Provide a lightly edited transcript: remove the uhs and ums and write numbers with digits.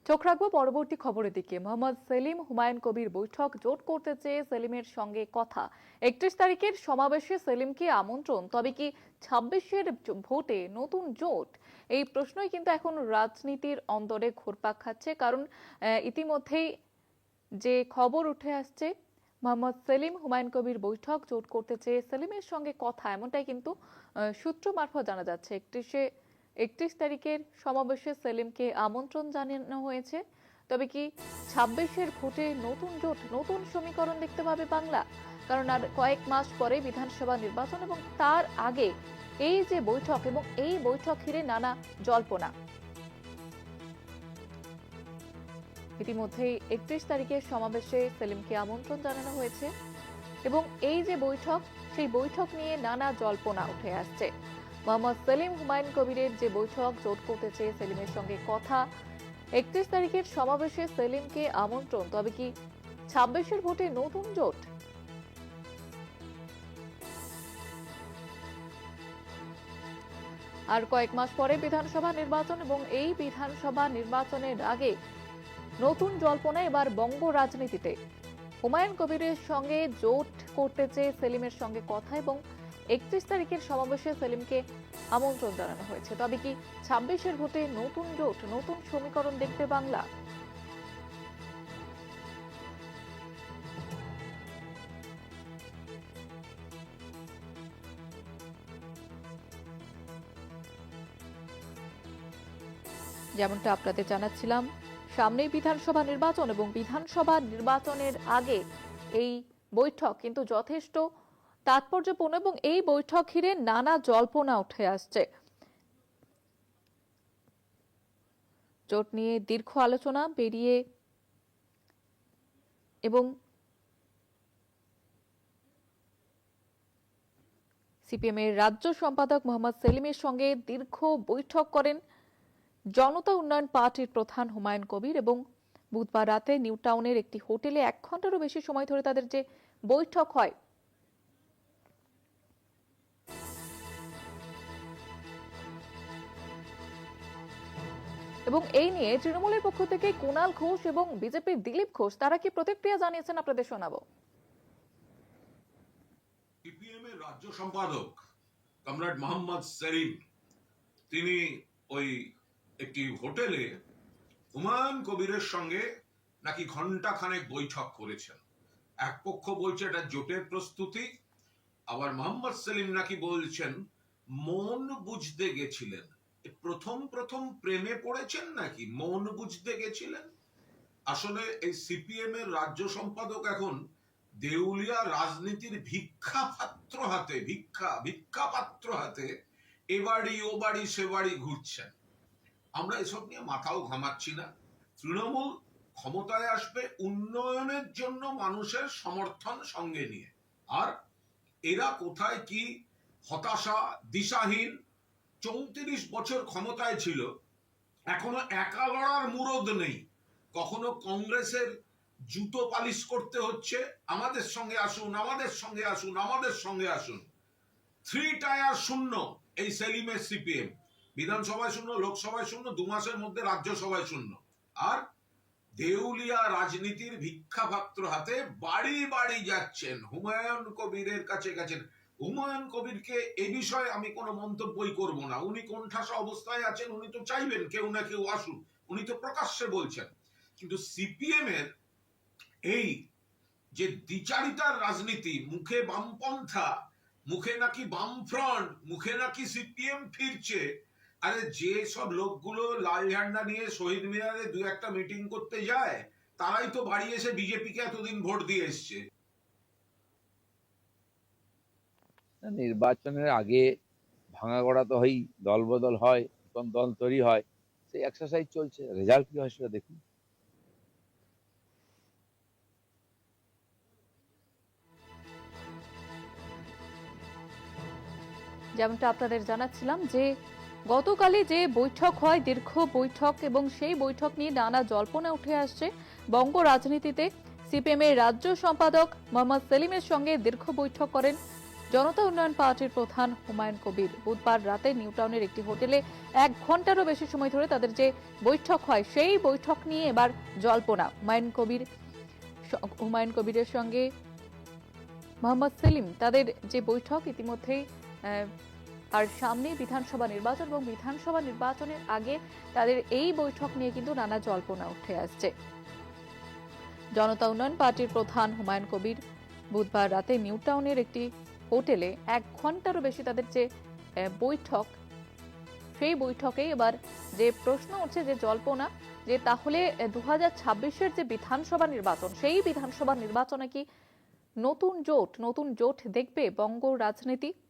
চোখ রাখবো পরবর্তী খবরের দিকে। মোহাম্মদ সেলিম হুমায়ুন কবির বৈঠক জোট করতে চেয়ে সেলিমের সঙ্গে কথা। 31 তারিখের সমাবেশে সেলিমকে আমন্ত্রণ, তবে কি 26-এর ভোটে নতুন জোট? এই প্রশ্নই কিন্তু এখন রাজনীতির অন্দরে ঘুরপাক খাচ্ছে, কারণ ইতিমধ্যেই যে খবর উঠে আসছে, মোহাম্মদ সেলিম হুমায়ুন কবির বৈঠক জোট করতে চেয়ে সেলিমের সঙ্গে কথা, এমনটাই কিন্তু সূত্র মারফত জানা যাচ্ছে। 31 তারিখের সমাবেশে সেলিমকে আমন্ত্রণ জানানো হয়েছে, তবে কি 26-এর ভোটে নতুন জোট, নতুন সমীকরণ দেখতে পাবে বাংলা? কারণ আর কয়েক মাস পরে বিধানসভা নির্বাচন, এবং তার আগে এই যে বৈঠক, এবং এই বৈঠক ঘিরে নানা জল্পনা। ইতিমধ্যেই 31 তারিখের সমাবেশে সেলিমকে আমন্ত্রণ জানানো হয়েছে, এবং এই যে বৈঠক, সেই বৈঠক নিয়ে নানা জল্পনা উঠে আসছে। মোহাম্মদ সেলিম হুমায়ুন কবিরের যে বৈঠক জোট করতে চেয়ে সেলিমের সঙ্গে কথা, 31 তারিখের সমাবেশে সেলিমকে আমন্ত্রণ, তবে কি 26-এর ভোটে নতুন জোট? আর কয়েক মাস পরে বিধানসভা নির্বাচন, এবং এই বিধানসভা নির্বাচনের আগে নতুন জল্পনা এবার বঙ্গ রাজনীতিতে। হুমায়ুন কবিরের সঙ্গে জোট করতে চেয়ে সেলিমের সঙ্গে কথা, এবং 31 তারিখের সমাবেশে সেলিমকে আমন্ত্রণ জানানো হয়েছে, তবে কি 26-এর ভোটে নতুন জোট, নতুন সমীকরণ দেখবে বাংলা? যেমনটা আপনাদের জানাচ্ছিলাম, সামনেই বিধানসভা নির্বাচন, এবং বিধানসভা নির্বাচনের আগে এই বৈঠক কিন্তু যথেষ্ট তাৎপর্যপূর্ণ, এবং এই বৈঠক ঘিরে নানা জল্পনা উঠে আসছে। জোট নিয়ে দীর্ঘ আলোচনা বেরিয়ে, এবং সিপিএম এর রাজ্য সম্পাদক মোহাম্মদ সেলিমের সঙ্গে দীর্ঘ বৈঠক করেন জনতা উন্নয়ন পার্টির প্রধান হুমায়ুন কবির, এবং বুধবার রাতে নিউ টাউনের একটি হোটেলে 1 ঘন্টারও বেশি সময় ধরে তাদের যে বৈঠক হয়, এবং এই নিয়ে তৃণমূলের পক্ষ থেকে কুণাল ঘোষ এবং বিজেপির দিলীপ ঘোষ তারা কি প্রতিক্রিয়া জানিয়েছেন আপনাদের শোনাবো। সিপিএম এর রাজ্য সম্পাদক কমরেড মোহাম্মদ সেলিম, তিনি ওই একটি হোটেলে হুমায়ুন কবিরের সঙ্গে নাকি ঘন্টা খানেক বৈঠক করেছেন। এক পক্ষ বলছে এটা জোটের প্রস্তুতি, আবার মোহাম্মদ সেলিম নাকি বলছেন মন বুঝতে গেছিলেন। প্রথম প্রথম প্রেমে পড়েছেন নাকি মন বুঝতে গেছিলেন? আসলে এই সিপিএম এর রাজ্য সম্পাদক এখন দেউলিয়া রাজনীতির ভিক্ষা পাত্র হাতে এ বাড়ি ও বাড়ি সে বাড়ি ঘুরছেন। আমরা এসব নিয়ে মাথাও ঘামাচ্ছি না। তৃণমূল ক্ষমতায় আসবে উন্নয়নের জন্য মানুষের সমর্থন সঙ্গে নিয়ে, আর এরা কোথায় কি হতাশা, দিশাহীন। 34 বছর ক্ষমতায় ছিল, এখনো একা লড়ার মুরদ নেই। কখনো কংগ্রেসের জুতো পালিশ করতে হচ্ছে, আমাদের সঙ্গে আসুন, আমাদের সঙ্গে আসুন, আমাদের সঙ্গে আসুন। 3 টায়ার শূন্য এই সেলিমের সিপিএম। বিধানসভায় শূন্য, লোকসভায় শূন্য, 2 মাসের মধ্যে রাজ্যসভায় শূন্য। আর দেউলিয়া রাজনীতির ভিক্ষা পাত্র হাতে বাড়ি বাড়ি যাচ্ছেন, হুমায়ুন কবিরের কাছে গেছেন। হুমায়ুন কবিরকে এ বিষয়ে আমি কোনো মন্তব্যই করব না। উনি কোণঠাসা অবস্থায় আছেন, উনি তো চাইবেন কেউ না কেউ আসুন, উনি তো প্রকাশ্যে বলছেন। কিন্তু সিপিএম এর এই যে দ্বিচারিতার রাজনীতি, মুখে বামপন্থা, মুখে নাকি বামফ্রন্ট, মুখে নাকি সিপিএম ফিরছে। আরে যে সব লোকগুলো লাল ঝান্ডা নিয়ে শহীদ মিনারে 2-1টা মিটিং করতে যায়, তারাই তো বাড়ি এসে বিজেপিকে এতদিন ভোট দিয়ে এসছে। নির্বাচনের আগে ভাঙাগড়া তো হই, দল বদল হয়, নতুন দল তৈরি হয়, সেই এক্সারসাইজ চলছে। রেজাল্ট কি হয় সেটা দেখুন। যেমনটা আপনাদের জানাচ্ছিলাম যে গতকালই যে বৈঠক হয়, দীর্ঘ বৈঠক, এবং সেই বৈঠক নিয়ে নানা জল্পনা উঠে আসছে বঙ্গ রাজনীতিতে। সিপিএম এর রাজ্য সম্পাদক মোহাম্মদ সেলিমের সঙ্গে দীর্ঘ বৈঠক করেন জনতা উন্নয়ন পার্টির প্রধান হুমায়ুন কবির বুধবার রাতে নিউটাউনের একটি হোটেলে 1 ঘন্টারও বেশি সময় ধরে তাদের যে বৈঠক হয় সেই বৈঠক নিয়ে এবার জল্পনা। হুমায়ুন কবিরের সঙ্গে মোহাম্মদ সেলিম তাদের যে বৈঠক ইতিমধ্যেই আর সামনে বিধানসভা নির্বাচন এবং বিধানসভা নির্বাচনের আগে তাদের এই বৈঠক নিয়ে কিন্তু নানা জল্পনা উঠে আসছে। জনতা উন্নয়ন পার্টির প্রধান হুমায়ুন কবির বুধবার রাতে নিউটাউনের একটি হোটেলে 1 ঘন্টারও বেশি তাদের যে বৈঠক সেই বৈঠকে এবার যে প্রশ্ন উঠছে, যে জল্পনা, যে তাহলে 2026-এর যে বিধানসভা নির্বাচন সেই বিধানসভা নির্বাচনে কি নতুন জোট দেখবে বঙ্গ রাজনীতি?